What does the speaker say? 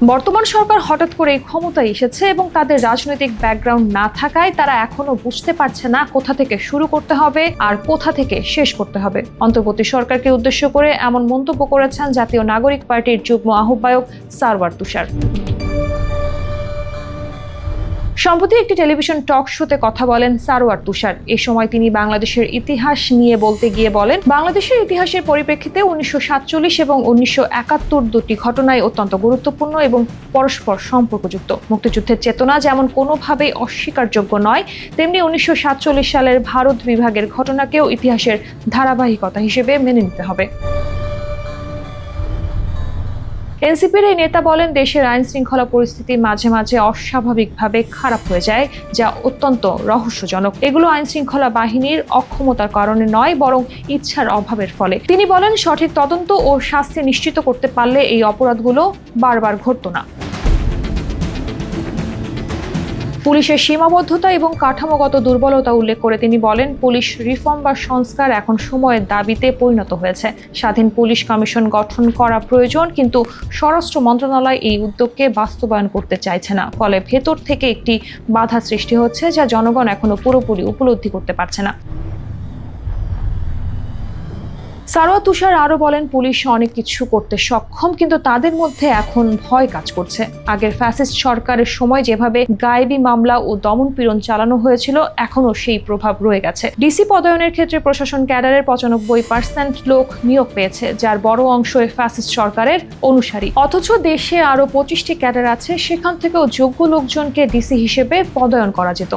বর্তমান সরকার হঠাৎ করে ক্ষমতায় এসেছে এবং তাদের রাজনৈতিক ব্যাকগ্রাউন্ড না থাকায় তারা এখনো বুঝতে পারছে না কোথা থেকে শুরু করতে হবে আর কোথা থেকে শেষ করতে হবে। অন্তর্বর্তী সরকারকে উদ্দেশ্য করে এমন মন্তব্য করেছেন জাতীয় নাগরিক পার্টির যুগ্ম আহ্বায়ক সারওয়ার তুষার। সম্প্রতি একটি টেলিভিশন টক শোতে কথা বলেন সারওয়ার তুষার। এ সময় তিনি বাংলাদেশের ইতিহাস নিয়ে বলতে গিয়ে বলেন, বাংলাদেশের ইতিহাসের পরিপ্রেক্ষিতে 1947 এবং 1971 দুটি ঘটনাই অত্যন্ত গুরুত্বপূর্ণ এবং পরস্পর সম্পর্কযুক্ত। মুক্তিযুদ্ধের চেতনা যেমন কোনোভাবেই অস্বীকারযোগ্য নয়, তেমনি 1947 সালের ভারত বিভাগের ঘটনাকেও ইতিহাসের ধারাবাহিকতা হিসেবে মেনে নিতে হবে। এনসিপির এই নেতা বলেন, দেশের আইন শৃঙ্খলা পরিস্থিতি মাঝে মাঝে অস্বাভাবিকভাবে খারাপ হয়ে যায়, যা অত্যন্ত রহস্যজনক। এগুলো আইন শৃঙ্খলা বাহিনীর অক্ষমতার কারণে নয়, বরং ইচ্ছার অভাবের ফলে। তিনি বলেন, সঠিক তদন্ত ও শাস্তি নিশ্চিত করতে পারলে এই অপরাধগুলো বারবার ঘটতো না। পুলিশের সীমাবদ্ধতা এবং কাঠামোগত দুর্বলতা উল্লেখ করে তিনি বলেন, পুলিশ রিফর্ম বা সংস্কার এখন সময়ের দাবিতে পরিণত হয়েছে। স্বাধীন পুলিশ কমিশন গঠন করা প্রয়োজন, কিন্তু স্বরাষ্ট্র মন্ত্রণালয় এই উদ্যোগকে বাস্তবায়ন করতে চাইছে না। ফলে ভেতর থেকে একটি বাধা সৃষ্টি হচ্ছে, যা জনগণ এখনো পুরোপুরি উপলব্ধি করতে পারছে না। সারওয়ার তুষার আরো বলেন, পুলিশ অনেক কিছু করতে সক্ষম, কিন্তু তাদের মধ্যে এখন ভয় কাজ করছে। আগের ফ্যাসিস্ট সরকারের সময় যেভাবে গায়েবী মামলা ও দমন-পীড়ন চালানো হয়েছিল, এখনো সেই প্রভাব রয়ে গেছে। ডিসি পদায়নের ক্ষেত্রে প্রশাসন ক্যাডারের 95% লোক নিয়োগ পেয়েছে, যার বড় অংশ ফ্যাসিস্ট সরকারের অনুসারী। অথচ দেশে আরো 25টি ক্যাডার আছে, সেখান থেকেও যোগ্য লোকজনকে ডিসি হিসেবে পদায়ন করা যেত।